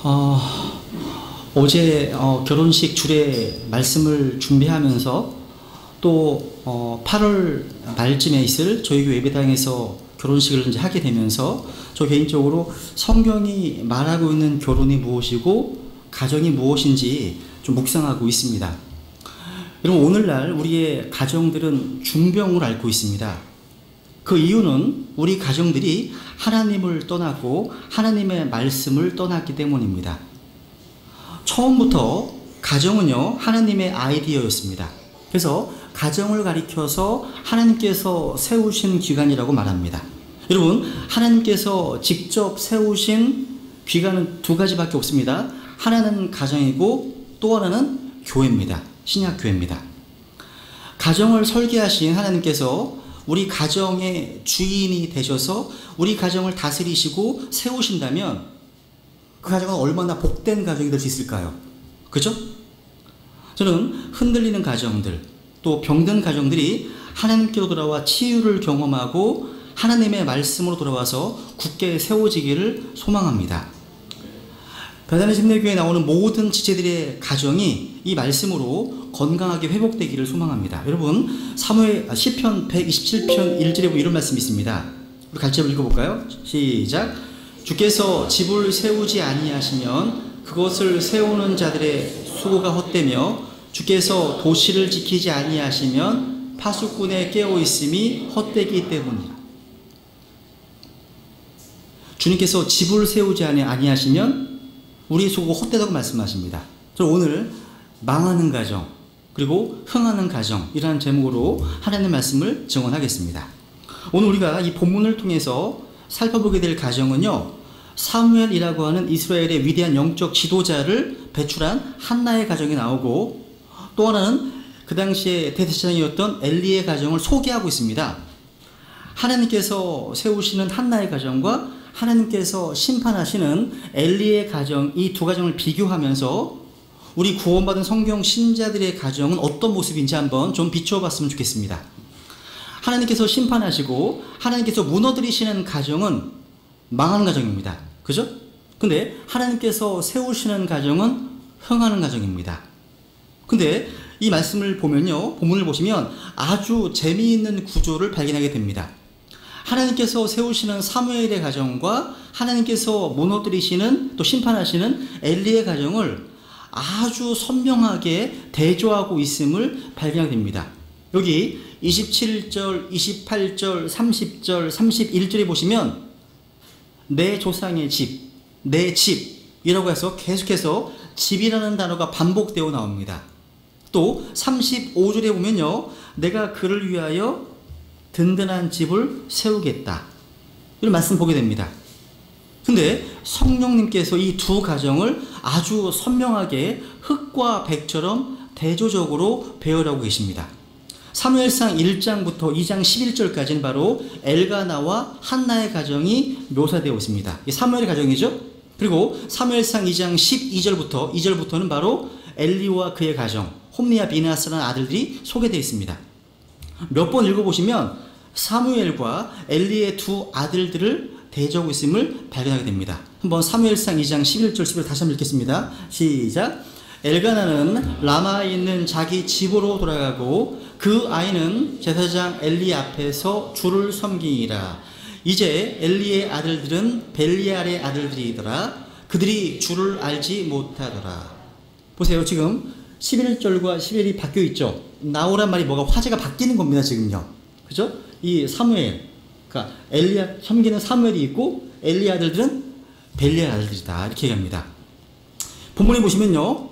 어, 어제 결혼식 주례 말씀을 준비하면서 또 8월 말쯤에 있을 저희 교회 예배당에서 결혼식을 이제 하게 되면서 저 개인적으로 성경이 말하고 있는 결혼이 무엇이고 가정이 무엇인지 좀 묵상하고 있습니다. 여러분, 오늘날 우리의 가정들은 중병을 앓고 있습니다. 그 이유는 우리 가정들이 하나님을 떠났고 하나님의 말씀을 떠났기 때문입니다. 처음부터 가정은요, 하나님의 아이디어였습니다. 그래서 가정을 가리켜서 하나님께서 세우신 기관이라고 말합니다. 여러분, 하나님께서 직접 세우신 기관은 두 가지밖에 없습니다. 하나는 가정이고 또 하나는 교회입니다. 신약교회입니다. 가정을 설계하신 하나님께서 우리 가정의 주인이 되셔서 우리 가정을 다스리시고 세우신다면 그 가정은 얼마나 복된 가정이 될 수 있을까요? 그죠? 저는 흔들리는 가정들, 또 병든 가정들이 하나님께로 돌아와 치유를 경험하고 하나님의 말씀으로 돌아와서 굳게 세워지기를 소망합니다. 변화의 심리교회에 나오는 모든 지체들의 가정이 이 말씀으로 건강하게 회복되기를 소망합니다. 여러분, 시편 127편 1절에 보면 이런 말씀이 있습니다. 우리 같이 읽어볼까요? 시작. 주께서 집을 세우지 아니하시면 그것을 세우는 자들의 수고가 헛되며 주께서 도시를 지키지 아니하시면 파수꾼의 깨어있음이 헛되기 때문이라. 주님께서 집을 세우지 아니하시면 우리의 수고가 헛되다고 말씀하십니다. 저는 오늘 망하는 가정 그리고 흥하는 가정이라는 제목으로 하나님의 말씀을 증언하겠습니다. 오늘 우리가 이 본문을 통해서 살펴보게 될 가정은요, 사무엘이라고 하는 이스라엘의 위대한 영적 지도자를 배출한 한나의 가정이 나오고, 또 하나는 그 당시에 대제사장이었던 엘리의 가정을 소개하고 있습니다. 하나님께서 세우시는 한나의 가정과 하나님께서 심판하시는 엘리의 가정, 이 두 가정을 비교하면서 우리 구원받은 성경 신자들의 가정은 어떤 모습인지 한번 좀 비춰봤으면 좋겠습니다. 하나님께서 심판하시고 하나님께서 무너뜨리시는 가정은 망하는 가정입니다. 그죠? 근데 하나님께서 세우시는 가정은 흥하는 가정입니다. 근데 이 말씀을 보면요, 본문을 보시면 아주 재미있는 구조를 발견하게 됩니다. 하나님께서 세우시는 사무엘의 가정과 하나님께서 무너뜨리시는 또 심판하시는 엘리의 가정을 아주 선명하게 대조하고 있음을 발견하게 됩니다. 여기 27절, 28절, 30절, 31절에 보시면 내 조상의 집, 내 집이라고 해서 계속해서 집이라는 단어가 반복되어 나옵니다. 또 35절에 보면요, 내가 그를 위하여 든든한 집을 세우겠다, 이런 말씀 보게 됩니다. 근데 성령님께서 이 두 가정을 아주 선명하게 흙과 백처럼 대조적으로 배열하고 계십니다. 사무엘상 1장부터 2장 11절까지는 바로 엘가나와 한나의 가정이 묘사되어 있습니다. 이 사무엘의 가정이죠. 그리고 사무엘상 2장 12절부터 2절부터는 바로 엘리와 그의 가정, 홈리와 비나스라는 아들들이 소개되어 있습니다. 몇 번 읽어보시면 사무엘과 엘리의 두 아들들을 대조하고 있음을 발견하게 됩니다. 한번 사무엘상 2장 11절 11절 다시 한번 읽겠습니다. 시작. 엘가나는 라마에 있는 자기 집으로 돌아가고 그 아이는 제사장 엘리 앞에서 주를 섬기니라. 이제 엘리의 아들들은 벨리알의 아들들이더라. 그들이 주를 알지 못하더라. 보세요. 지금 11절과 11이 바뀌어 있죠. 나오란 말이 뭐가 화제가 바뀌는 겁니다. 지금요. 그죠? 이 사무엘, 그러니까 엘리야 섬기는 사무엘이 있고 엘리 아들들은 벨리알 아들들이다, 이렇게 얘기합니다. 본문에 보시면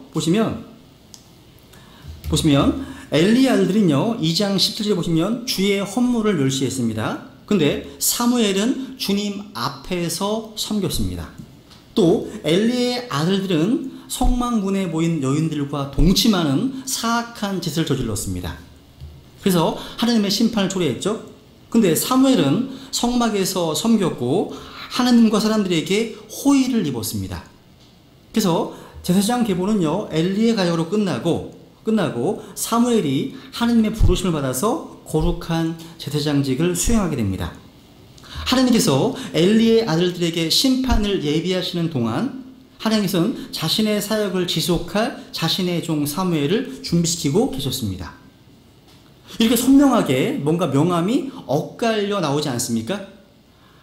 엘리 아들들은요, 2장 17절에 보시면 주의 헌물을 멸시했습니다. 근데 사무엘은 주님 앞에서 섬겼습니다. 또 엘리의 아들들은 성막문에 모인 여인들과 동침하는 사악한 짓을 저질렀습니다. 그래서 하나님의 심판을 초래했죠. 근데 사무엘은 성막에서 섬겼고 하나님과 사람들에게 호의를 입었습니다. 그래서 제사장 계보는요, 엘리의 가정으로 끝나고 사무엘이 하나님의 부르심을 받아서 거룩한 제사장직을 수행하게 됩니다. 하나님께서 엘리의 아들들에게 심판을 예비하시는 동안 하나님께서는 자신의 사역을 지속할 자신의 종 사무엘을 준비시키고 계셨습니다. 이렇게 선명하게 뭔가 명함이 엇갈려 나오지 않습니까?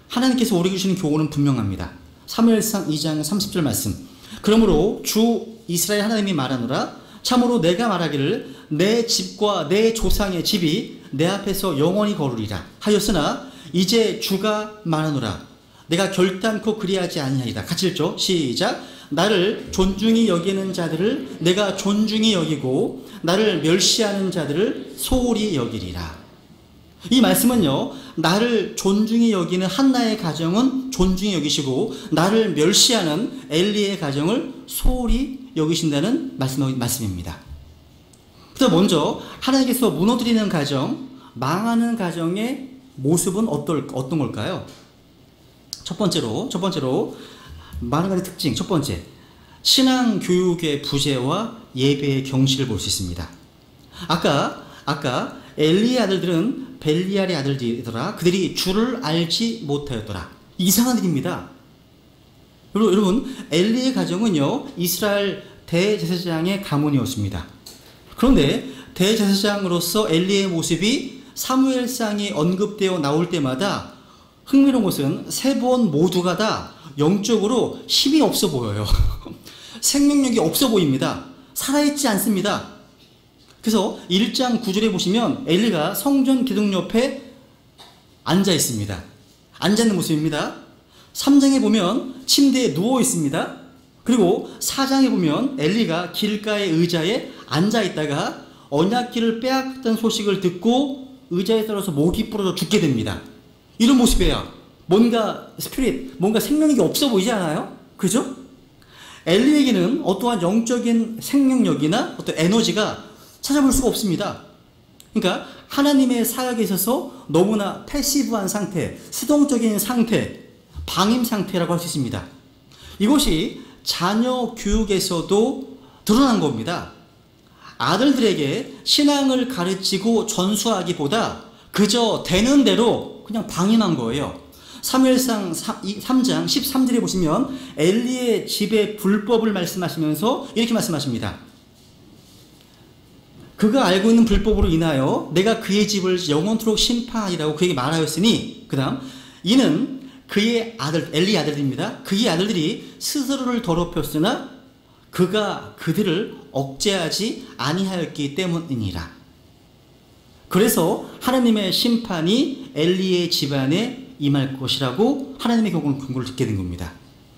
하나님께서 우리에게 주시는 교훈은 분명합니다. 사무엘상 2장 30절 말씀. 그러므로 주 이스라엘 하나님이 말하노라. 참으로 내가 말하기를 내 집과 내 조상의 집이 내 앞에서 영원히 거르리라 하였으나 이제 주가 말하노라. 내가 결단코 그리하지 아니하리라. 같이 읽죠. 시작. 나를 존중히 여기는 자들을 내가 존중히 여기고 나를 멸시하는 자들을 소홀히 여기리라. 이 말씀은요, 나를 존중히 여기는 한나의 가정은 존중히 여기시고 나를 멸시하는 엘리의 가정을 소홀히 여기신다는 말씀입니다. 그래서 먼저 하나님께서 무너뜨리는 가정, 망하는 가정의 모습은 어떤 걸까요? 첫 번째로 많은 가지 특징. 첫 번째, 신앙 교육의 부재와 예배의 경실을 볼 수 있습니다. 아까 엘리의 아들들은 벨리알의 아들들이더라. 그들이 주를 알지 못하였더라. 이상한 일입니다. 여러분, 엘리의 가정은요, 이스라엘 대제사장의 가문이었습니다. 그런데 대제사장으로서 엘리의 모습이 사무엘상이 언급되어 나올 때마다 흥미로운 것은 세 번 모두가 다 영적으로 힘이 없어 보여요. 생명력이 없어 보입니다. 살아있지 않습니다. 그래서 1장 9절에 보시면 엘리가 성전 기둥 옆에 앉아 있습니다. 앉아 있는 모습입니다. 3장에 보면 침대에 누워 있습니다. 그리고 4장에 보면 엘리가 길가의 의자에 앉아 있다가 언약궤를 빼앗겼던 소식을 듣고 의자에 떨어져 목이 부러져 죽게 됩니다. 이런 모습이에요. 뭔가 스피릿, 뭔가 생명력이 없어 보이지 않아요? 그죠? 엘리에게는 어떠한 영적인 생명력이나 어떤 에너지가 찾아볼 수가 없습니다. 그러니까 하나님의 사역에 있어서 너무나 패시브한 상태, 수동적인 상태, 방임 상태라고 할 수 있습니다. 이것이 자녀 교육에서도 드러난 겁니다. 아들들에게 신앙을 가르치고 전수하기보다 그저 되는 대로 그냥 방임한 거예요. 사무엘상 3장 13절에 보시면 엘리의 집의 불법을 말씀하시면서 이렇게 말씀하십니다. 그가 알고 있는 불법으로 인하여 내가 그의 집을 영원토록 심판하리라고 그에게 말하였으니, 그 다음, 이는 그의 아들, 엘리의 아들입니다. 그의 아들들이 스스로를 더럽혔으나 그가 그들을 억제하지 아니하였기 때문이니라. 그래서 하나님의 심판이 엘리의 집안에 임할 것이라고 하나님의 경고를 듣게 된 겁니다.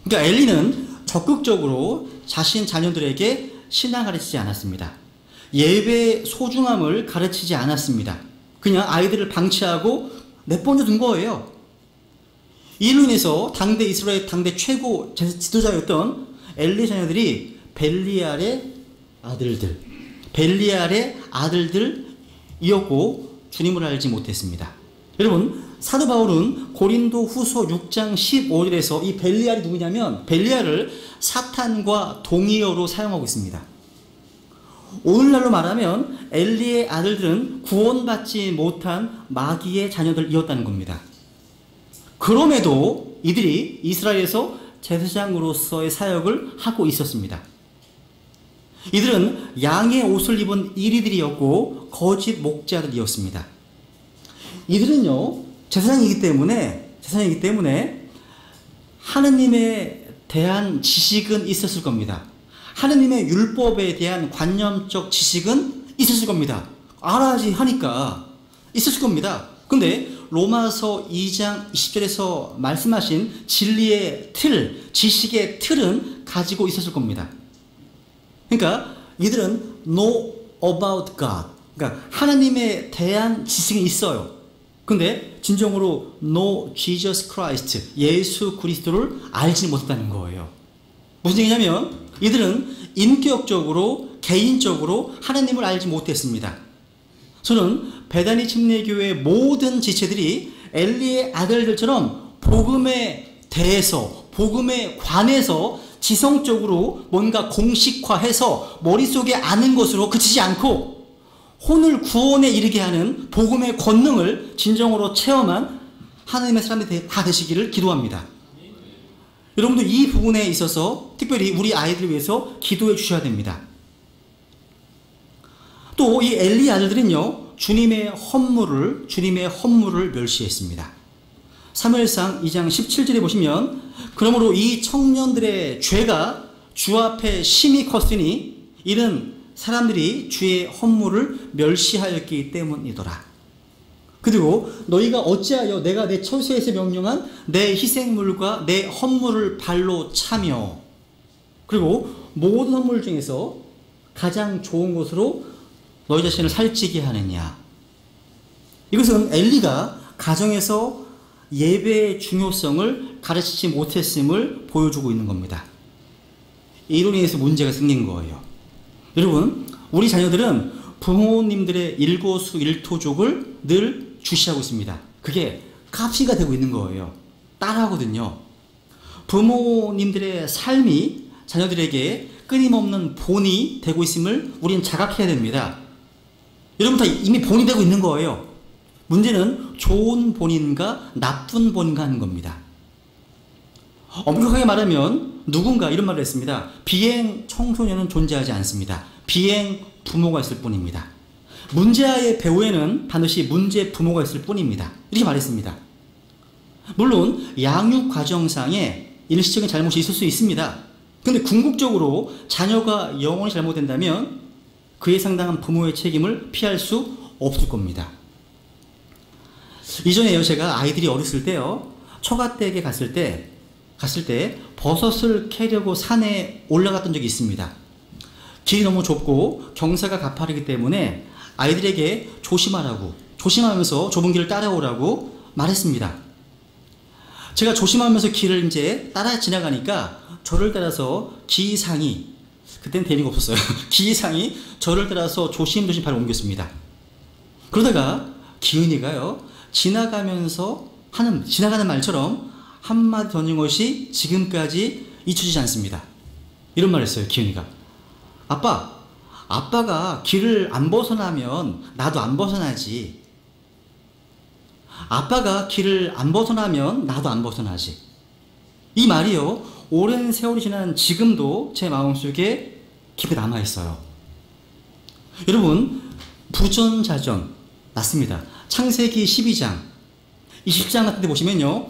그러니까 엘리는 적극적으로 자신 자녀들에게 신앙 가르치지 않았습니다. 예배의 소중함을 가르치지 않았습니다. 그냥 아이들을 방치하고 내버려 둔 거예요. 이로 인해서 당대 이스라엘 당대 최고 지도자였던 엘리 자녀들이 벨리알의 아들들이었고 주님을 알지 못했습니다. 여러분, 사도 바울은 고린도 후서 6장 15절에서 이 벨리알이 누구냐면 벨리알을 사탄과 동의어로 사용하고 있습니다. 오늘날로 말하면 엘리의 아들들은 구원받지 못한 마귀의 자녀들이었다는 겁니다. 그럼에도 이들이 이스라엘에서 제사장으로서의 사역을 하고 있었습니다. 이들은 양의 옷을 입은 이리들이었고 거짓 목자들이었습니다. 이들은요, 제사장이기 때문에 하느님에 대한 지식은 있었을 겁니다. 하느님의 율법에 대한 관념적 지식은 있었을 겁니다. 알아야지 하니까 있었을 겁니다. 근데 로마서 2장 20절에서 말씀하신 진리의 틀, 지식의 틀은 가지고 있었을 겁니다. 그러니까 이들은 know about God, 그러니까 하나님에 대한 지식이 있어요. 근데 진정으로 know Jesus Christ, 예수 그리스도를 알지 못했다는 거예요. 무슨 얘기냐면 이들은 인격적으로, 개인적으로 하나님을 알지 못했습니다. 저는 베다니 침례교회의 모든 지체들이 엘리의 아들들처럼 복음에 대해서, 복음에 관해서 지성적으로 뭔가 공식화해서 머릿속에 아는 것으로 그치지 않고 혼을 구원에 이르게 하는 복음의 권능을 진정으로 체험한 하나님의 사람들이 다 되시기를 기도합니다. 여러분도 이 부분에 있어서 특별히 특별히 우리 아이들을 위해서 기도해 주셔야 됩니다. 또 이 엘리 아들들은요, 주님의 헌물을 멸시했습니다. 사무엘상 2장 17절에 보시면, 그러므로 이 청년들의 죄가 주 앞에 심히 컸으니 이는 사람들이 주의 헌물을 멸시하였기 때문이더라. 그리고 너희가 어찌하여 내가 내 처소에서 명령한 내 희생물과 내 헌물을 발로 차며, 그리고 모든 헌물 중에서 가장 좋은 것으로 너희 자신을 살찌게 하느냐. 이것은 엘리가 가정에서 예배의 중요성을 가르치지 못했음을 보여주고 있는 겁니다. 이로 인해서 문제가 생긴 거예요. 여러분, 우리 자녀들은 부모님들의 일거수일투족을 늘 주시하고 있습니다. 그게 카피가 되고 있는 거예요. 따라하거든요. 부모님들의 삶이 자녀들에게 끊임없는 본이 되고 있음을 우리는 자각해야 됩니다. 여러분 다 이미 본이 되고 있는 거예요. 문제는 좋은 본인가 나쁜 본인가 하는 겁니다. 엄격하게 말하면 누군가 이런 말을 했습니다. 비행 청소년은 존재하지 않습니다. 비행 부모가 있을 뿐입니다. 문제아의 배후에는 반드시 문제 부모가 있을 뿐입니다. 이렇게 말했습니다. 물론 양육 과정상에 일시적인 잘못이 있을 수 있습니다. 근데 궁극적으로 자녀가 영원히 잘못된다면 그에 상당한 부모의 책임을 피할 수 없을 겁니다. 이전에요, 제가 아이들이 어렸을 때요, 처가댁에 갔을 때 버섯을 캐려고 산에 올라갔던 적이 있습니다. 길이 너무 좁고 경사가 가파르기 때문에 아이들에게 조심하면서 좁은 길을 따라오라고 말했습니다. 제가 조심하면서 길을 이제 따라 지나가니까 저를 따라서 기상이, 그땐 대리가 없었어요. 기상이 저를 따라서 조심조심 발을 옮겼습니다. 그러다가 기은이가요, 지나가는 말처럼 한마디 던진 것이 지금까지 잊혀지지 않습니다. 이런 말 했어요, 기은이가. 아빠가 길을 안 벗어나면 나도 안 벗어나지. 아빠가 길을 안 벗어나면 나도 안 벗어나지. 이 말이요, 오랜 세월이 지난 지금도 제 마음속에 깊이 남아있어요. 여러분, 부전자전 맞습니다. 창세기 12장 20장 같은 데 보시면요,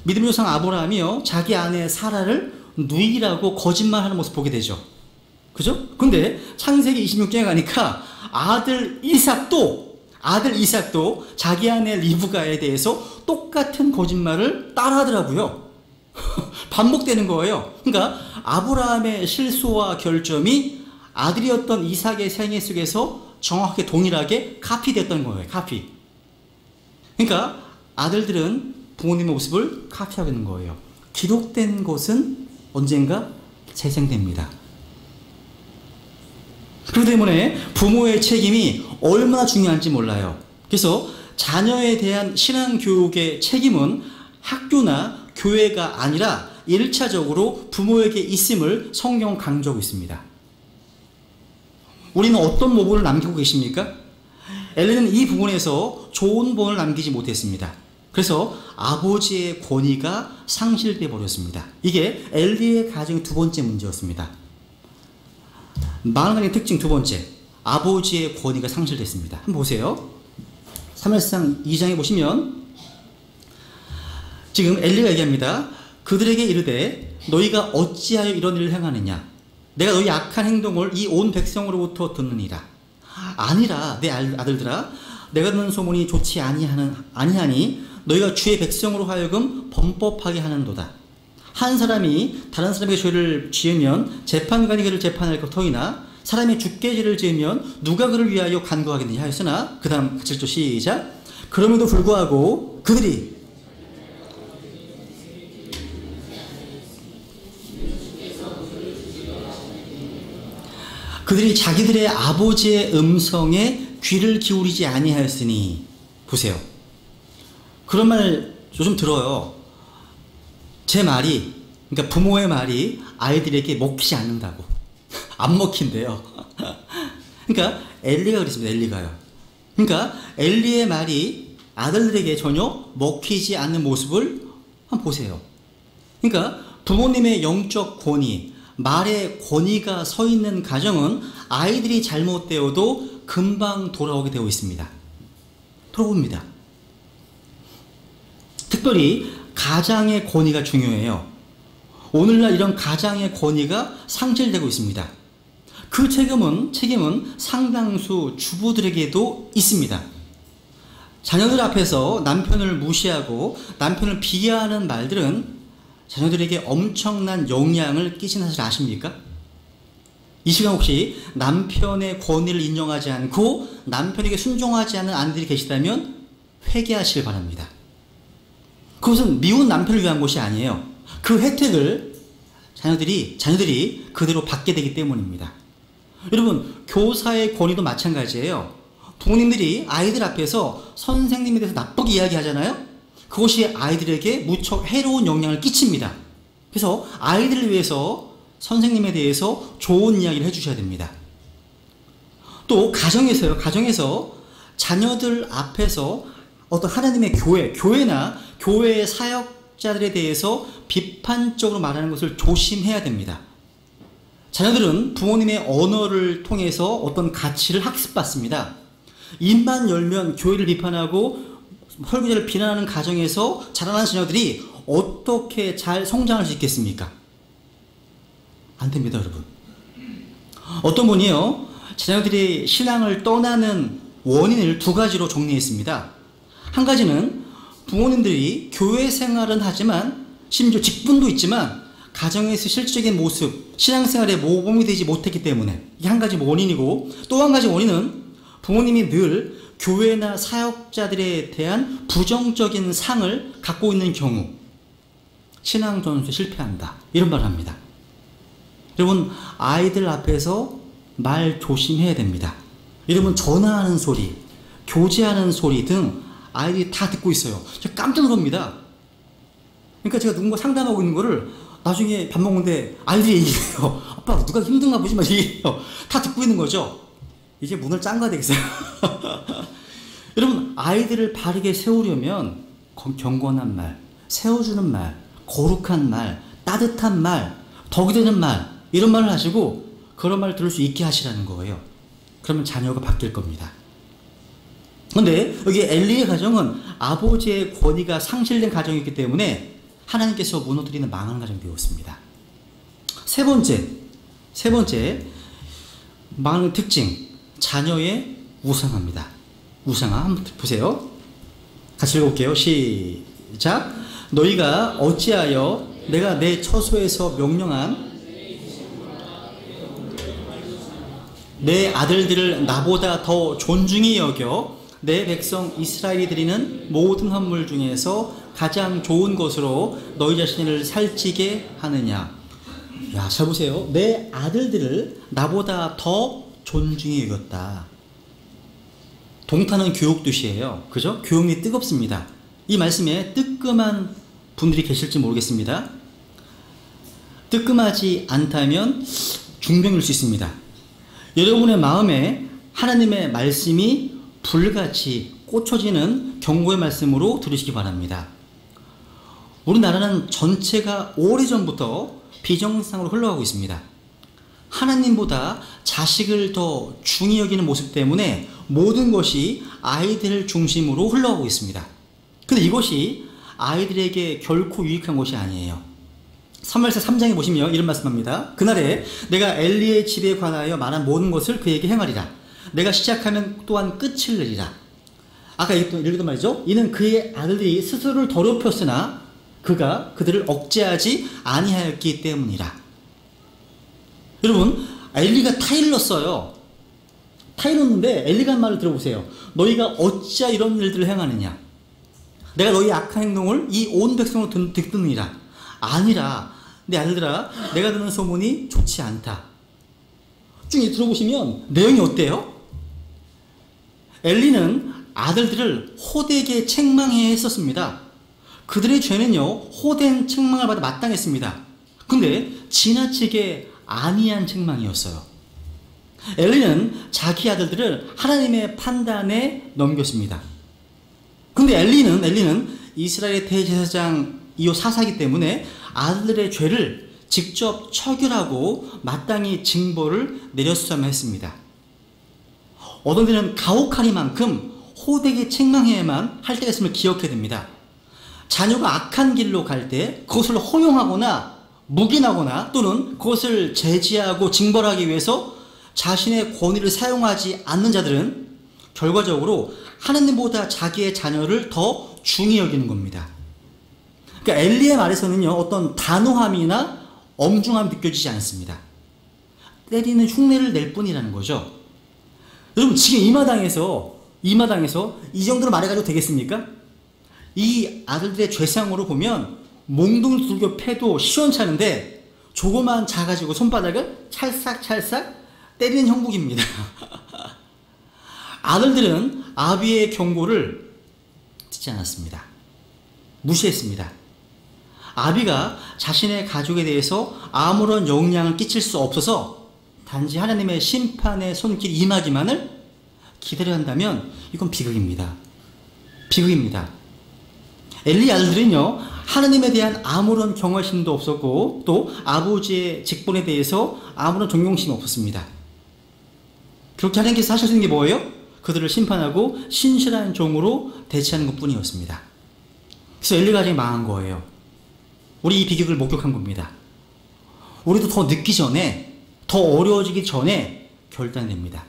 믿음의 조상 아브라함이요, 자기 아내 사라를 누이라고 거짓말하는 모습 보게 되죠. 그죠? 근데 창세기 26장에 가니까 아들 이삭도 자기 아내 리브가에 대해서 똑같은 거짓말을 따라하더라고요. 반복되는 거예요. 그러니까 아브라함의 실수와 결점이 아들이었던 이삭의 생애 속에서 정확하게 동일하게 카피됐던 거예요. 카피. 그러니까 아들들은 부모님의 모습을 카피하고 있는 거예요. 기록된 것은 언젠가 재생됩니다. 그렇기 때문에 부모의 책임이 얼마나 중요한지 몰라요. 그래서 자녀에 대한 신앙교육의 책임은 학교나 교회가 아니라 1차적으로 부모에게 있음을 성경 강조하고 있습니다. 우리는 어떤 모범을 남기고 계십니까? 엘리는 이 부분에서 좋은 본을 남기지 못했습니다. 그래서 아버지의 권위가 상실돼 버렸습니다. 이게 엘리의 가정의 두 번째 문제였습니다. 망하는 특징 두 번째, 아버지의 권위가 상실됐습니다. 한번 보세요. 사무엘상 2장에 보시면 지금 엘리가 얘기합니다. 그들에게 이르되 너희가 어찌하여 이런 일을 행하느냐? 내가 너희 악한 행동을 이 온 백성으로부터 듣느니라. 아니라 내 아들들아, 내가 듣는 소문이 좋지 아니하니 너희가 주의 백성으로 하여금 범법하게 하는도다. 한 사람이 다른 사람에게 죄를 지으면 재판관이 그를 재판할 터이나 사람이 죽게 죄를 지으면 누가 그를 위하여 간구하겠느냐 하였으나, 그 다음 7절 시작. 그럼에도 불구하고 그들이 자기들의 아버지의 음성에 귀를 기울이지 아니하였으니. 보세요. 그런 말 요즘 들어요. 제 말이, 그러니까 부모의 말이 아이들에게 먹히지 않는다고. 안 먹힌대요. 그러니까 엘리가 그랬습니다. 엘리가요. 그러니까 엘리의 말이 아들들에게 전혀 먹히지 않는 모습을 한번 보세요. 그러니까 부모님의 영적 권위, 말의 권위가 서 있는 가정은 아이들이 잘못되어도 금방 돌아오게 되어 있습니다. 돌아옵니다. 특별히 가장의 권위가 중요해요. 오늘날 이런 가장의 권위가 상실되고 있습니다. 그 책임은 상당수 주부들에게도 있습니다. 자녀들 앞에서 남편을 무시하고 남편을 비하하는 말들은 자녀들에게 엄청난 영향을 끼치는 사실 아십니까? 이 시간 혹시 남편의 권위를 인정하지 않고 남편에게 순종하지 않는 아내들이 계시다면 회개하시길 바랍니다. 그것은 미운 남편을 위한 것이 아니에요. 그 혜택을 자녀들이 그대로 받게 되기 때문입니다. 여러분, 교사의 권위도 마찬가지예요. 부모님들이 아이들 앞에서 선생님에 대해서 나쁘게 이야기하잖아요. 그것이 아이들에게 무척 해로운 영향을 끼칩니다. 그래서 아이들을 위해서 선생님에 대해서 좋은 이야기를 해주셔야 됩니다. 또 가정에서 자녀들 앞에서 어떤 하나님의 교회나 교회의 사역자들에 대해서 비판적으로 말하는 것을 조심해야 됩니다. 자녀들은 부모님의 언어를 통해서 어떤 가치를 학습받습니다. 입만 열면 교회를 비판하고 설교자를 비난하는 가정에서 자라난 자녀들이 어떻게 잘 성장할 수 있겠습니까? 안 됩니다, 여러분. 어떤 분이요, 자녀들이 신앙을 떠나는 원인을 두 가지로 정리했습니다. 한 가지는 부모님들이 교회 생활은 하지만 심지어 직분도 있지만 가정에서 실질적인 모습, 신앙생활에 모범이 되지 못했기 때문에, 이게 한 가지 원인이고, 또 한 가지 원인은 부모님이 늘 교회나 사역자들에 대한 부정적인 상을 갖고 있는 경우 신앙 전수에 실패한다, 이런 말을 합니다. 여러분, 아이들 앞에서 말 조심해야 됩니다. 여러분, 전화하는 소리, 교제하는 소리 등 아이들이 다 듣고 있어요. 제가 깜짝 놀랍니다. 그러니까 제가 누군가 상담하고 있는 거를 나중에 밥 먹는데 아이들이 얘기해요. 아빠, 누가 힘든가 보지 마, 얘기해요. 다 듣고 있는 거죠. 이제 문을 짠가 되겠어요. 여러분, 아이들을 바르게 세우려면 경건한 말, 세워주는 말, 거룩한 말, 따뜻한 말, 덕이 되는 말, 이런 말을 하시고 그런 말을 들을 수 있게 하시라는 거예요. 그러면 자녀가 바뀔 겁니다. 그런데 여기 엘리의 가정은 아버지의 권위가 상실된 가정이기 때문에 하나님께서 무너뜨리는 망하는 가정이 되었습니다. 세 번째 망하는 특징, 자녀의 우상화입니다. 우상화 한번 보세요. 같이 읽어볼게요. 시작. 너희가 어찌하여 내가 내 처소에서 명령한 내 아들들을 나보다 더 존중히 여겨 내 백성 이스라엘이 드리는 모든 헌물 중에서 가장 좋은 것으로 너희 자신을 살찌게 하느냐. 야, 잘 보세요. 내 아들들을 나보다 더 존중히 여겼다. 동타는 교육도시예요. 그죠? 교육이 뜨겁습니다. 이 말씀에 뜨끔한 분들이 계실지 모르겠습니다. 뜨끔하지 않다면 중병일 수 있습니다. 여러분의 마음에 하나님의 말씀이 불같이 꽂혀지는 경고의 말씀으로 들으시기 바랍니다. 우리나라는 전체가 오래전부터 비정상으로 흘러가고 있습니다. 하나님보다 자식을 더 중히 여기는 모습 때문에 모든 것이 아이들 중심으로 흘러가고 있습니다. 근데 이것이 아이들에게 결코 유익한 것이 아니에요. 사무엘서 3장에 보시면 이런 말씀합니다. 그날에 내가 엘리의 집에 관하여 말한 모든 것을 그에게 행하리라. 내가 시작하면 또한 끝을 내리라. 아까 읽었던 말이죠. 이는 그의 아들들이 스스로를 더럽혔으나 그가 그들을 억제하지 아니하였기 때문이라. 여러분, 엘리가 타일러 써요. 타일렀는데 엘리가 한 말을 들어보세요. 너희가 어찌하 이런 일들을 행하느냐. 내가 너희 악한 행동을 이 온 백성으로 듣느니라. 아니라 내 아들들아, 내가 듣는 소문이 좋지 않다. 쭉 들어보시면 내용이 어때요? 엘리는 아들들을 호되게 책망해 했었습니다. 그들의 죄는요, 호된 책망을 받아 마땅했습니다. 근데 지나치게 안이한 책망이었어요. 엘리는 자기 아들들을 하나님의 판단에 넘겼습니다. 근데 엘리는 이스라엘의 대제사장이요 사사이기 때문에 아들들의 죄를 직접 처결하고 마땅히 징벌을 내렸어야만 했습니다. 어떤 데는 가혹하리만큼 호되게 책망해야만 할 때가 있음을 기억해야 됩니다. 자녀가 악한 길로 갈 때 그것을 허용하거나 묵인하거나 또는 그것을 제지하고 징벌하기 위해서 자신의 권위를 사용하지 않는 자들은 결과적으로 하느님보다 자기의 자녀를 더 중히 여기는 겁니다. 그러니까 엘리의 말에서는요, 어떤 단호함이나 엄중함이 느껴지지 않습니다. 때리는 흉내를 낼 뿐이라는 거죠. 여러분, 지금 이 마당에서 이 정도로 말해가지고 되겠습니까? 이 아들들의 죄상으로 보면 몽둥이 두들겨 패도 시원찮은데 조그만 작아지고 손바닥을 찰싹찰싹 때리는 형국입니다. 아들들은 아비의 경고를 듣지 않았습니다. 무시했습니다. 아비가 자신의 가족에 대해서 아무런 영향을 끼칠 수 없어서 단지 하나님의 심판의 손길이 임하기만을 기다려야 한다면 이건 비극입니다. 비극입니다. 엘리 아들들은요, 하나님에 대한 아무런 경외심도 없었고 또 아버지의 직분에 대해서 아무런 존경심이 없었습니다. 그렇게 하나님께서 하셨던 게 뭐예요? 그들을 심판하고 신실한 종으로 대체하는 것 뿐이었습니다. 그래서 엘리 가정이 망한 거예요. 우리 이 비극을 목격한 겁니다. 우리도 더 늦기 전에, 더 어려워지기 전에 결단됩니다.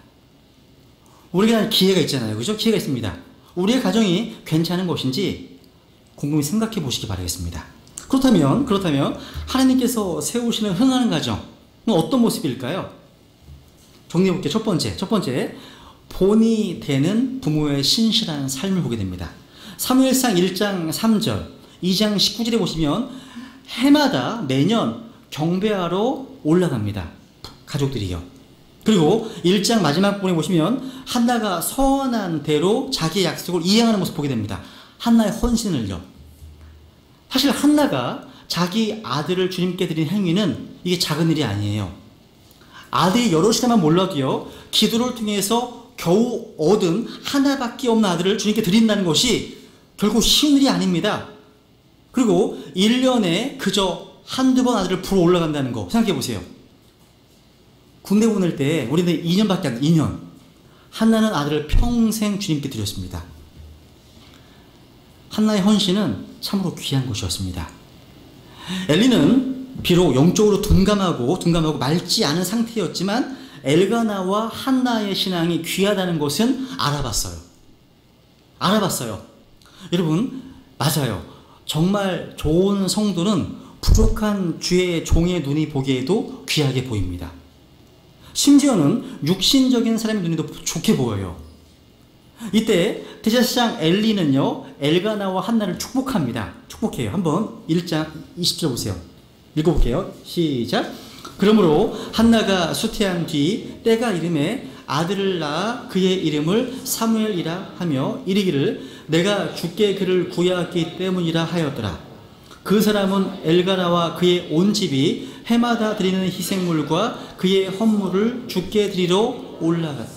우리가 기회가 있잖아요. 그죠? 기회가 있습니다. 우리의 가정이 괜찮은 것인지 곰곰이 생각해 보시기 바라겠습니다. 그렇다면 하나님께서 세우시는 흥하는 가정은 어떤 모습일까요? 정리해 볼게요. 첫 번째, 본이 되는 부모의 신실한 삶을 보게 됩니다. 사무엘상 1장 3절, 2장 19절에 보시면 해마다 매년 경배하러 올라갑니다. 가족들이요. 그리고 1장 마지막 부분에 보시면 한나가 서원한 대로 자기의 약속을 이행하는 모습을 보게 됩니다. 한나의 헌신을요. 사실 한나가 자기 아들을 주님께 드린 행위는 이게 작은 일이 아니에요. 아들이 여럿이라면 몰라도요, 기도를 통해서 겨우 얻은 하나밖에 없는 아들을 주님께 드린다는 것이 결국 쉬운 일이 아닙니다. 그리고 1년에 그저 한두 번 아들을 부러 올라간다는 거 생각해 보세요. 군대 보낼 때 우리는 2년밖에 안 돼. 2년. 한나는 아들을 평생 주님께 드렸습니다. 한나의 헌신은 참으로 귀한 것이었습니다. 엘리는 비록 영적으로 둔감하고 맑지 않은 상태였지만 엘가나와 한나의 신앙이 귀하다는 것은 알아봤어요. 여러분, 맞아요. 정말 좋은 성도는 부족한 주의 종의 눈이 보기에도 귀하게 보입니다. 심지어는 육신적인 사람의 눈에도 좋게 보여요. 이때 대제사장 엘리는요, 엘가나와 한나를 축복합니다. 축복해요. 한번 1장 20절 보세요. 읽어볼게요. 시작. 그러므로 한나가 수태한 뒤 때가 이름에 아들을 낳아 그의 이름을 사무엘이라 하며 이르기를 내가 주께 그를 구하였기 때문이라 하였더라. 그 사람은 엘가나와 그의 온 집이 해마다 드리는 희생물과 그의 헌물을 주께 드리러 올라갔다.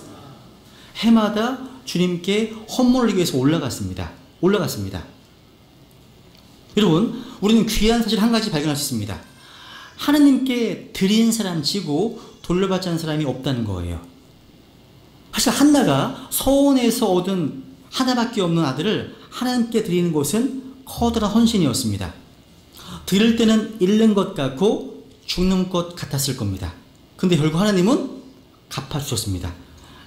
해마다 주님께 헌물을 위해서 올라갔습니다. 여러분, 우리는 귀한 사실 한 가지 발견할 수 있습니다. 하나님께 드린 사람 치고 돌려받지 않은 사람이 없다는 거예요. 사실 한나가 서원에서 얻은 하나밖에 없는 아들을 하나님께 드리는 것은 커다란 헌신이었습니다. 드릴 때는 잃는 것 같고 죽는 것 같았을 겁니다. 근데 결국 하나님은 갚아주셨습니다.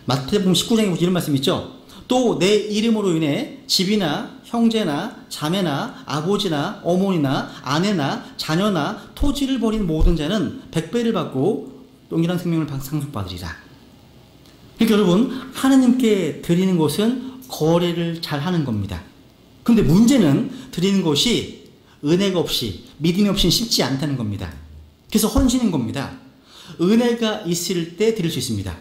마태복음 19장에 보면 이런 말씀 있죠. 또 내 이름으로 인해 집이나 형제나 자매나 아버지나 어머니나 아내나 자녀나 토지를 버린 모든 자는 100배를 받고 동일한 생명을 상속받으리라. 그러니까 여러분, 하나님께 드리는 것은 거래를 잘 하는 겁니다. 근데 문제는 드리는 것이 은혜가 없이 믿음이 없이는 쉽지 않다는 겁니다. 그래서 헌신인 겁니다. 은혜가 있을 때 드릴 수 있습니다.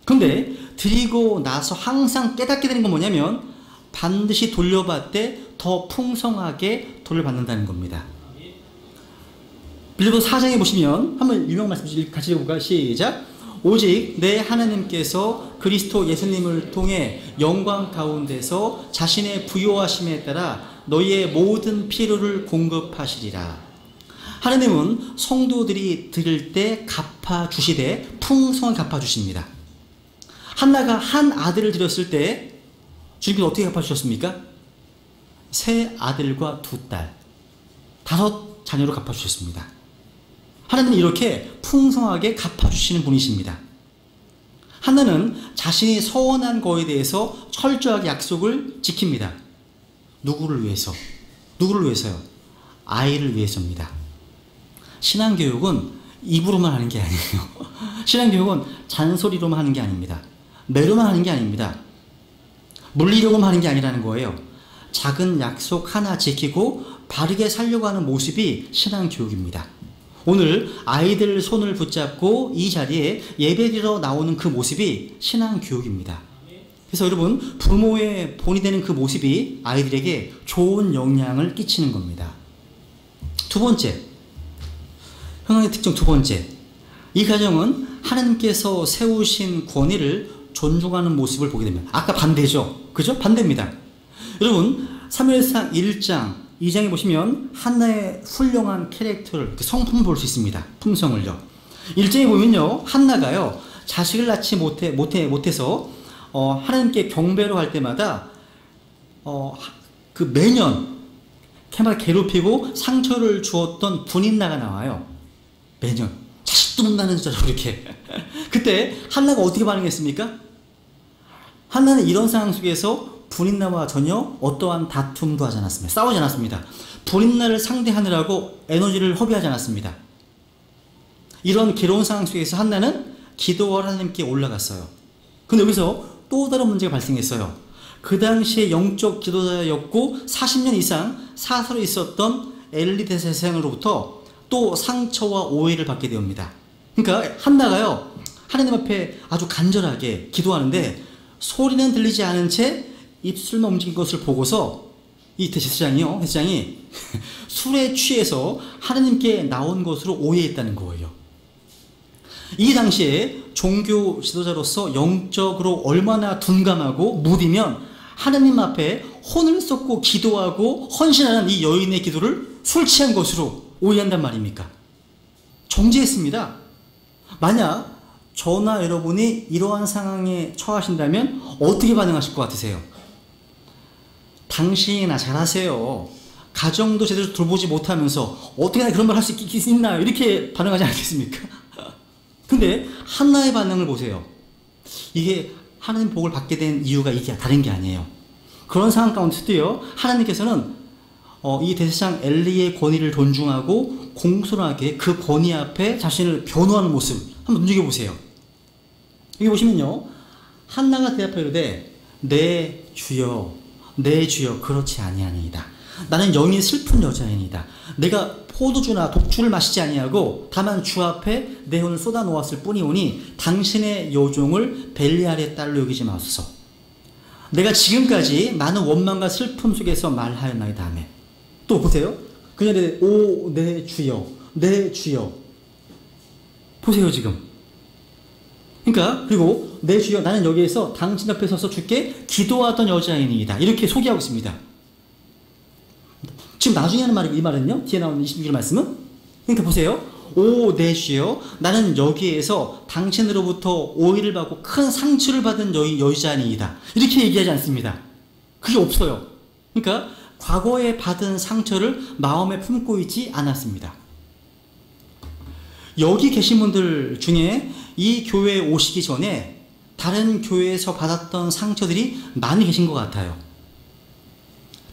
근데 드리고 나서 항상 깨닫게 되는 건 뭐냐면 반드시 돌려받을 때 더 풍성하게 돌려받는다는 겁니다. 빌립보서 4장에 보시면 한번 유명 말씀 같이 읽어볼까요? 시작. 오직 내 하나님께서 그리스도 예수님을 통해 영광 가운데서 자신의 부요하심에 따라 너희의 모든 필요를 공급하시리라. 하나님은 성도들이 드릴 때 갚아주시되 풍성하게 갚아주십니다. 한나가 한 아들을 드렸을 때 주님께서 어떻게 갚아주셨습니까? 세 아들과 두 딸, 5 자녀로 갚아주셨습니다. 하나님은 이렇게 풍성하게 갚아주시는 분이십니다. 한나는 자신이 서원한 거에 대해서 철저하게 약속을 지킵니다. 누구를 위해서? 누구를 위해서요? 아이를 위해서입니다. 신앙교육은 입으로만 하는 게 아니에요. 신앙교육은 잔소리로만 하는 게 아닙니다. 매로만 하는 게 아닙니다. 물리력으로만 하는 게 아니라는 거예요. 작은 약속 하나 지키고 바르게 살려고 하는 모습이 신앙교육입니다. 오늘 아이들 손을 붙잡고 이 자리에 예배드리러 나오는 그 모습이 신앙교육입니다. 그래서 여러분, 부모의 본이 되는 그 모습이 아이들에게 좋은 영향을 끼치는 겁니다. 두 번째, 형용의 특징 두 번째, 이 가정은 하나님께서 세우신 권위를 존중하는 모습을 보게 됩니다. 아까 반대죠? 그죠? 반대입니다. 여러분, 사무엘상 1장 2장에 보시면 한나의 훌륭한 캐릭터를, 성품을 볼 수 있습니다. 품성을요. 1장에 보면요, 한나가요, 자식을 낳지 못해서 하나님께 경배로 할 때마다 그 매년 캐마다 괴롭히고 상처를 주었던 분인나가 나와요. 매년 자식도 못 낳는 자로 이렇게. 그때 한나가 어떻게 반응했습니까? 한나는 이런 상황 속에서 분인나와 전혀 어떠한 다툼도 하지 않았습니다. 싸우지 않았습니다. 분인나를 상대하느라고 에너지를 허비하지 않았습니다. 이런 괴로운 상황 속에서 한나는 기도하러 하나님께 올라갔어요. 근데 여기서 또 다른 문제가 발생했어요. 그 당시에 영적 지도자였고 40년 이상 사사로 있었던 엘리 대제사장으로부터 또 상처와 오해를 받게 됩니다. 그러니까 한나가요, 하나님 앞에 아주 간절하게 기도하는데 소리는 들리지 않은 채 입술만 움직인 것을 보고서 이 대제사장이 술에 취해서 하나님께 나온 것으로 오해했다는 거예요. 이 당시에 종교 지도자로서 영적으로 얼마나 둔감하고 무디면 하나님 앞에 혼을 쏟고 기도하고 헌신하는 이 여인의 기도를 술 취한 것으로 오해한단 말입니까? 정죄했습니다. 만약 저나 여러분이 이러한 상황에 처하신다면 어떻게 반응하실 것 같으세요? 당신이나 잘하세요. 가정도 제대로 돌보지 못하면서 어떻게 그런 말 할 수 있나요? 이렇게 반응하지 않겠습니까? 근데 한나의 반응을 보세요. 이게 하나님 복을 받게 된 이유가 이게 다른 게 아니에요. 그런 상황 가운데서도요, 하나님께서는 이 대제사장 엘리의 권위를 존중하고 공손하게 그 권위 앞에 자신을 변호하는 모습 한번 눈여겨보세요. 여기 보시면요, 한나가 대답하여 이르되 내 주여 그렇지 아니하니이다. 나는 영이 슬픈 여자이니이다. 내가 포도주나 독주를 마시지 아니하고 다만 주 앞에 내 혼을 쏟아 놓았을 뿐이오니 당신의 요종을 벨리알의 딸로 여기지 마소서. 내가 지금까지 많은 원망과 슬픔 속에서 말하였나이다 하며 또 보세요. 그녀의 오 내 주여 보세요 지금. 그러니까 그리고 내 주여 나는 여기에서 당신 앞에 서서 주께 기도하던 여자이니이다. 이렇게 소개하고 있습니다. 지금 나중에 하는 말이고 이 말은요, 뒤에 나오는 26절 말씀은, 그러니까 보세요. 오 내 주여 나는 여기에서 당신으로부터 오해를 받고 큰 상처를 받은 여자니이다. 이렇게 얘기하지 않습니다. 그게 없어요. 그러니까 과거에 받은 상처를 마음에 품고 있지 않았습니다. 여기 계신 분들 중에 이 교회에 오시기 전에 다른 교회에서 받았던 상처들이 많이 계신 것 같아요.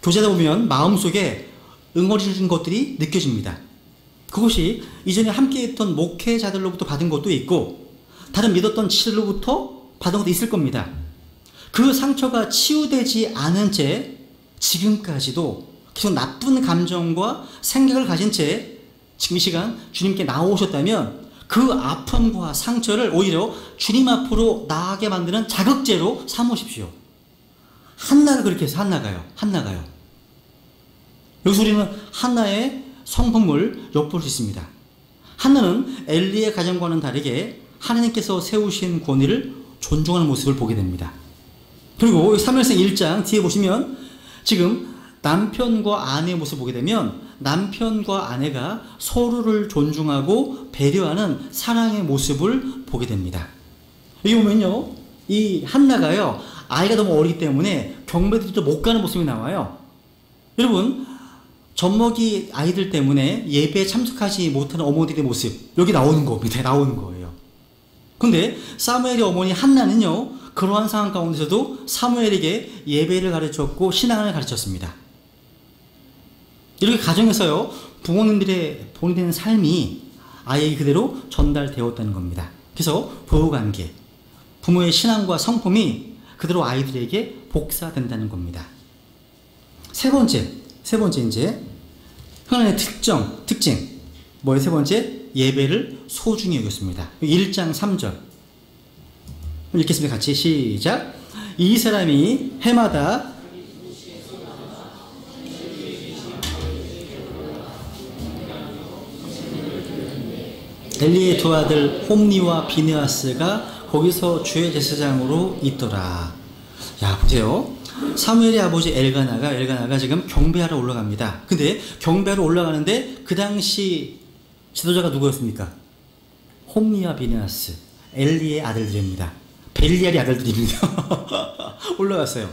교제하다 보면 마음속에 응어리는 것들이 느껴집니다. 그것이 이전에 함께했던 목회자들로부터 받은 것도 있고 다른 믿었던 지체들로부터 받은 것도 있을 겁니다. 그 상처가 치유되지 않은 채 지금까지도 계속 나쁜 감정과 생각을 가진 채 지금 이 시간 주님께 나오셨다면 그 아픔과 상처를 오히려 주님 앞으로 나아가게 만드는 자극제로 삼으십시오. 한나가 그렇게 해서 한나가요. 여기서 우리는 한나의 성품을 엿볼 수 있습니다. 한나는 엘리의 가정과는 다르게 하나님께서 세우신 권위를 존중하는 모습을 보게 됩니다. 그리고 사무엘상 1장 뒤에 보시면 지금 남편과 아내의 모습을 보게 되면 남편과 아내가 서로를 존중하고 배려하는 사랑의 모습을 보게 됩니다. 여기 보면요, 이 한나가요, 아이가 너무 어리기 때문에 경배드리러 못 가는 모습이 나와요. 여러분, 젖먹이 아이들 때문에 예배에 참석하지 못하는 어머니들의 모습, 여기 나오는 겁니다. 나오는 거예요. 근데 사무엘의 어머니 한나는요, 그러한 상황 가운데서도 사무엘에게 예배를 가르쳤고 신앙을 가르쳤습니다. 이렇게 가정에서요, 부모님들의 본인의 삶이 아이에게 그대로 전달되었다는 겁니다. 그래서 부부관계, 부모의 신앙과 성품이 그대로 아이들에게 복사된다는 겁니다. 세 번째 이제 하나의 특징. 뭐예요? 세 번째, 예배를 소중히 여겼습니다. 1장 3절 읽겠습니다. 같이 시작. 이 사람이 해마다 엘리의 두 아들 홈니와 비느하스가 거기서 주의 제사장으로 있더라. 야, 보세요. 사무엘의 아버지 엘가나가 지금 경배하러 올라갑니다. 근데 경배하러 올라가는데 그 당시 지도자가 누구였습니까? 홈니와 비느하스, 엘리의 아들들입니다. 벨리알의 아들들입니다. 올라갔어요.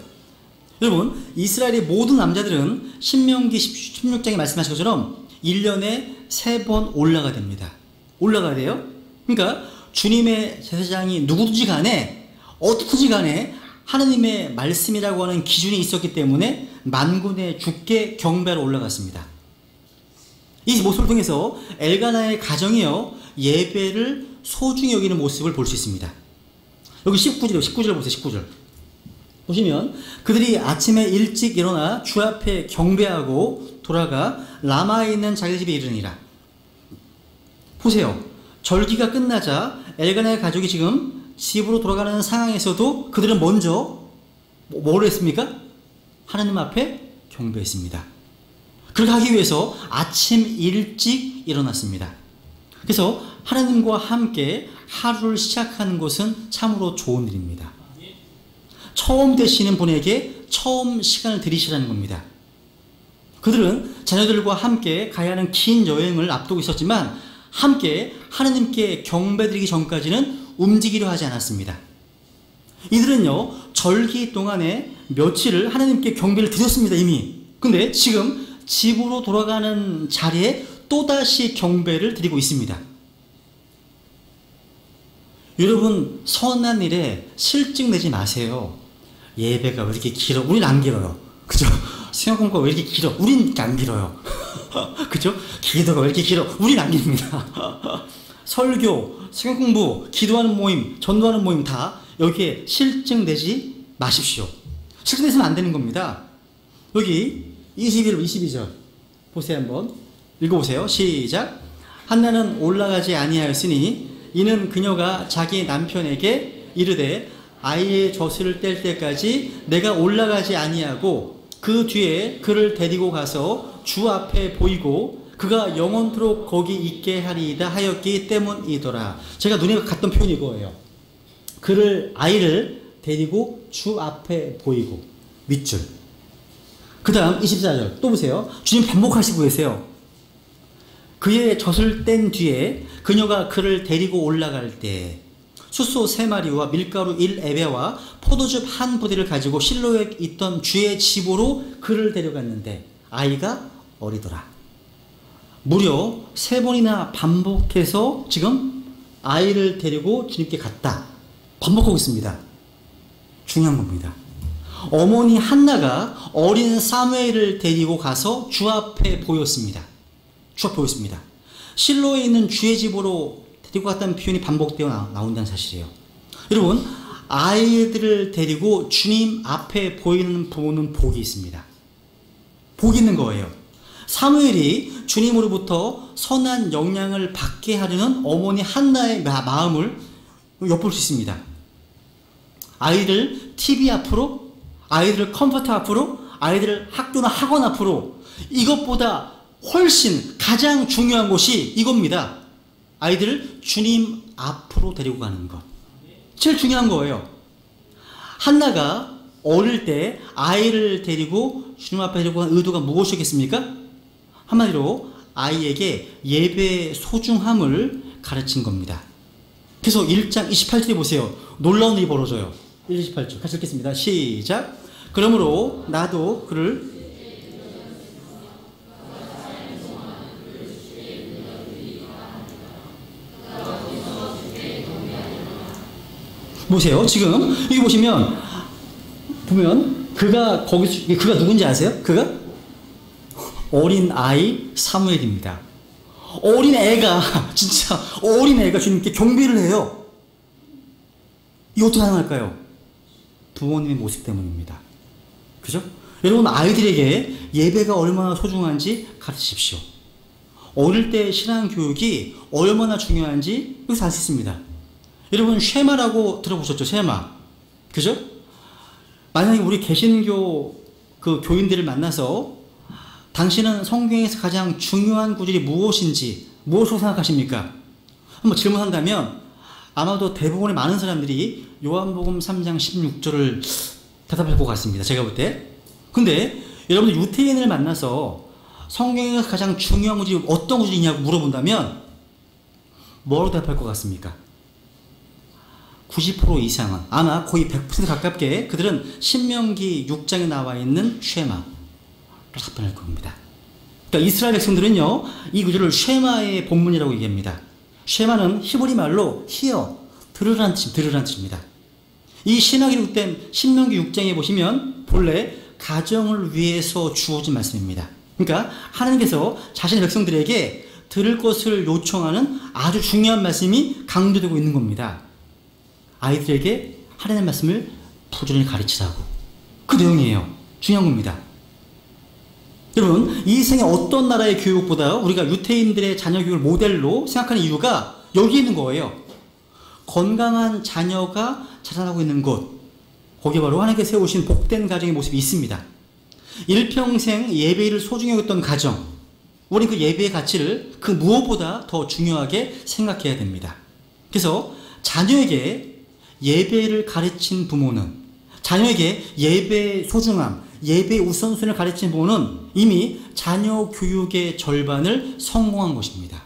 여러분, 이스라엘의 모든 남자들은 신명기 16장에 말씀하신 것처럼 1년에 3번 올라가야 됩니다. 올라가야 돼요. 그러니까 주님의 제사장이 누구든지 간에 어떻든지 간에 하나님의 말씀이라고 하는 기준이 있었기 때문에 만군의 주께 경배하러 올라갔습니다. 이 모습을 통해서 엘가나의 가정이요, 예배를 소중히 여기는 모습을 볼 수 있습니다. 여기 19절 보세요. 19절 보시면 그들이 아침에 일찍 일어나 주 앞에 경배하고 돌아가 라마에 있는 자기 집에 이르니라. 보세요. 절기가 끝나자 엘가나의 가족이 지금 집으로 돌아가는 상황에서도 그들은 먼저 뭐를 했습니까? 하나님 앞에 경배했습니다. 그렇게 하기 위해서 아침 일찍 일어났습니다. 그래서 하나님과 함께 하루를 시작하는 것은 참으로 좋은 일입니다. 처음 되시는 분에게 처음 시간을 들이시라는 겁니다. 그들은 자녀들과 함께 가야 하는 긴 여행을 앞두고 있었지만 함께 하나님께 경배드리기 전까지는 움직이려 하지 않았습니다. 이들은요, 절기 동안에 며칠을 하나님께 경배를 드렸습니다, 이미. 근데 지금 집으로 돌아가는 자리에 또다시 경배를 드리고 있습니다. 여러분, 선한 일에 실증 내지 마세요. 예배가 왜 이렇게 길어? 우린 안 길어요. 그죠? 수영공부가 왜 이렇게 길어? 우린 안 길어요. 그죠? 기도가 왜 이렇게 길어? 우린 안 깁니다. 설교, 수영공부, 기도하는 모임, 전도하는 모임 다 여기에 실증내지 마십시오. 실증내시면 안 되는 겁니다. 여기 22절 보세요. 한번 읽어보세요. 시작. 한나는 올라가지 아니하였으니 이는 그녀가 자기 남편에게 이르되 아이의 젖을 뗄 때까지 내가 올라가지 아니하고 그 뒤에 그를 데리고 가서 주 앞에 보이고 그가 영원토록 거기 있게 하리이다 하였기 때문이더라. 제가 눈에 갔던 표현이 이거예요. 아이를 데리고 주 앞에 보이고, 밑줄. 그 다음 24절 또 보세요. 주님 반복하시고 계세요. 그의 젖을 뗀 뒤에 그녀가 그를 데리고 올라갈 때 숫소 3마리와 밀가루 1에베와 포도즙 1부대를 가지고 실로에 있던 주의 집으로 그를 데려갔는데 아이가 어리더라. 무려 3번이나 반복해서 지금 아이를 데리고 주님께 갔다. 반복하고 있습니다. 중요한 겁니다. 어머니 한나가 어린 사무엘을 데리고 가서 주 앞에 보였습니다. 주 앞에 보였습니다. 실로에 있는 주의 집으로 데리고 갔다는 표현이 반복되어 나온다는 사실이에요. 여러분, 아이들을 데리고 주님 앞에 보이는 부모는 복이 있습니다. 복이 있는 거예요. 사무엘이 주님으로부터 선한 영향을 받게 하려는 어머니 한나의 마음을 엿볼 수 있습니다. 아이들 TV 앞으로, 아이들 컴퓨터 앞으로, 아이들 학교나 학원 앞으로, 이것보다 훨씬 가장 중요한 것이 이겁니다. 아이들을 주님 앞으로 데리고 가는 것. 제일 중요한 거예요. 한나가 어릴 때 아이를 데리고 주님 앞에 데리고 간 의도가 무엇이겠습니까? 한마디로 아이에게 예배의 소중함을 가르친 겁니다. 그래서 1장 28절에 보세요. 놀라운 일이 벌어져요. 1, 28절 같이 읽겠습니다. 시작. 그러므로 나도 그를 보세요. 지금 여기 보면 그가 누군지 아세요? 그가 어린 아이 사무엘입니다. 어린 애가 주님께 경배를 해요. 이거 어떻게 가능할까요? 부모님의 모습 때문입니다. 그죠? 여러분, 아이들에게 예배가 얼마나 소중한지 가르치십시오. 어릴 때 신앙 교육이 얼마나 중요한지 여기서 알 수 있습니다. 여러분, 쉐마라고 들어보셨죠? 쉐마. 그죠? 만약에 우리 개신교 교인들을 만나서 당신은 성경에서 가장 중요한 구절이 무엇인지, 무엇으로 생각하십니까? 한번 질문한다면 아마도 대부분의 많은 사람들이 요한복음 3장 16절을 대답할 것 같습니다. 제가 볼 때. 근데 여러분들 유태인을 만나서 성경에서 가장 중요한 구절이 어떤 구절이냐고 물어본다면 뭐라고 대답할 것 같습니까? 90% 이상은, 아마 거의 100% 가깝게 그들은 신명기 6장에 나와 있는 쉐마로 답변할 겁니다. 그러니까 이스라엘 백성들은요, 이 구절을 쉐마의 본문이라고 얘기합니다. 쉐마는 히브리 말로 히어, 들으라는 뜻입니다. 이 신학이 기록된 신명기 6장에 보시면 본래 가정을 위해서 주어진 말씀입니다. 그러니까 하나님께서 자신의 백성들에게 들을 것을 요청하는 아주 중요한 말씀이 강조되고 있는 겁니다. 아이들에게 하나님의 말씀을 부지런히 가르치라고. 그 내용이에요. 중요한 겁니다. 여러분, 이 세상의 어떤 나라의 교육보다 우리가 유태인들의 자녀 교육을 모델로 생각하는 이유가 여기 있는 거예요. 건강한 자녀가 자라나고 있는 곳, 거기에 바로 하나님께 세우신 복된 가정의 모습이 있습니다. 일평생 예배를 소중히 여겼던 가정, 우리는 그 예배의 가치를 그 무엇보다 더 중요하게 생각해야 됩니다. 그래서 자녀에게 예배를 가르친 부모는, 자녀에게 예배의 소중함, 예배의 우선순위를 가르친 부모는 이미 자녀 교육의 절반을 성공한 것입니다.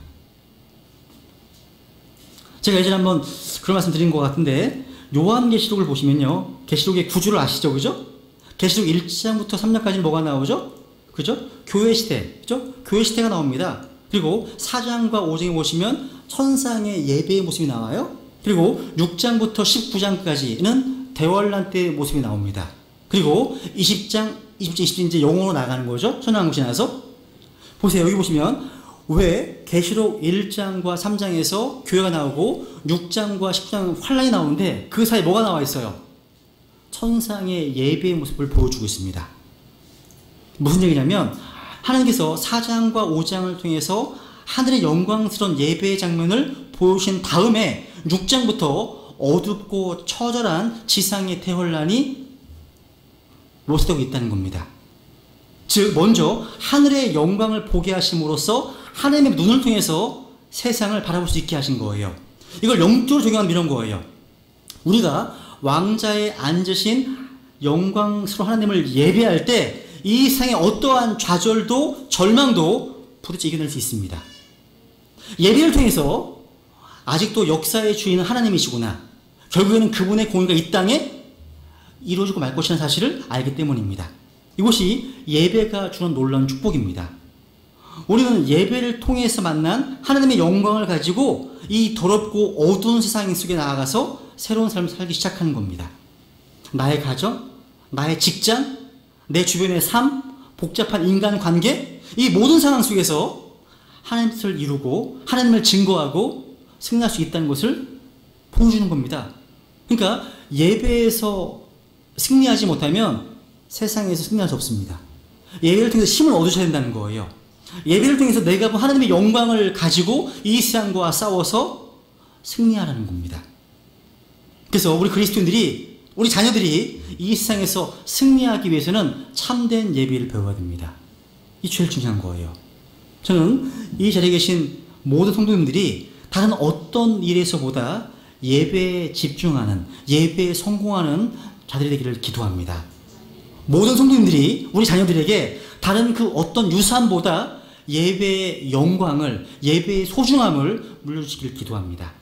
제가 예전에 한번 그런 말씀 드린 것 같은데, 요한계시록을 보시면요, 계시록의 구주를 아시죠? 그죠? 계시록 1장부터 3장까지는 뭐가 나오죠? 그죠? 교회 시대, 그죠? 교회 시대가 나옵니다. 그리고 4장과 5장에 보시면 천상의 예배의 모습이 나와요. 그리고 6장부터 19장까지는 대환란 때의 모습이 나옵니다. 그리고 20장, 20장 이제 영으로 나가는 거죠. 천황국이 나서. 보세요. 여기 보시면 왜 계시록 1장과 3장에서 교회가 나오고 6장과 19장은 환란이 나오는데 그 사이에 뭐가 나와 있어요? 천상의 예배의 모습을 보여주고 있습니다. 무슨 얘기냐면 하나님께서 4장과 5장을 통해서 하늘의 영광스러운 예배의 장면을 보여주신 다음에 6장부터 어둡고 처절한 지상의 대환란이 로스되고 있다는 겁니다. 즉 먼저 하늘의 영광을 보게 하심으로써 하나님의 눈을 통해서 세상을 바라볼 수 있게 하신 거예요. 이걸 영적으로 적용하면 이런 거예요. 우리가 왕자에 앉으신 영광스러운 하나님을 예배할 때 이 세상의 어떠한 좌절도 절망도 부딪혀 이겨낼 수 있습니다. 예배를 통해서 아직도 역사의 주인은 하나님이시구나, 결국에는 그분의 공의가 이 땅에 이루어지고 말 것이라는 사실을 알기 때문입니다. 이것이 예배가 주는 놀라운 축복입니다. 우리는 예배를 통해서 만난 하나님의 영광을 가지고 이 더럽고 어두운 세상 속에 나아가서 새로운 삶을 살기 시작하는 겁니다. 나의 가정, 나의 직장, 내 주변의 삶, 복잡한 인간관계, 이 모든 상황 속에서 하나님의 뜻을 이루고 하나님을 증거하고 승리할 수 있다는 것을 보여주는 겁니다. 그러니까 예배에서 승리하지 못하면 세상에서 승리할 수 없습니다. 예배를 통해서 힘을 얻으셔야 된다는 거예요. 예배를 통해서 내가 본 하나님의 영광을 가지고 이 세상과 싸워서 승리하라는 겁니다. 그래서 우리 그리스도인들이, 우리 자녀들이 이 세상에서 승리하기 위해서는 참된 예배를 배워야 됩니다. 이 제일 중요한 거예요. 저는 이 자리에 계신 모든 성도님들이 다른 어떤 일에서보다 예배에 집중하는, 예배에 성공하는 자들이 되기를 기도합니다. 모든 성도님들이 우리 자녀들에게 다른 그 어떤 유산보다 예배의 영광을, 예배의 소중함을 물려주시길 기도합니다.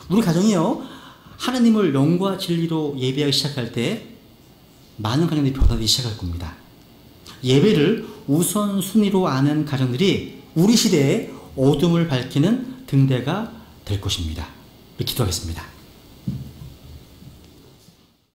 우리 가정이요, 하나님을 영과 진리로 예배하기 시작할 때 많은 가정들이 변화되기 시작할 겁니다. 예배를 우선순위로 아는 가정들이 우리 시대의 어둠을 밝히는 등대가 될 것입니다. 기도하겠습니다.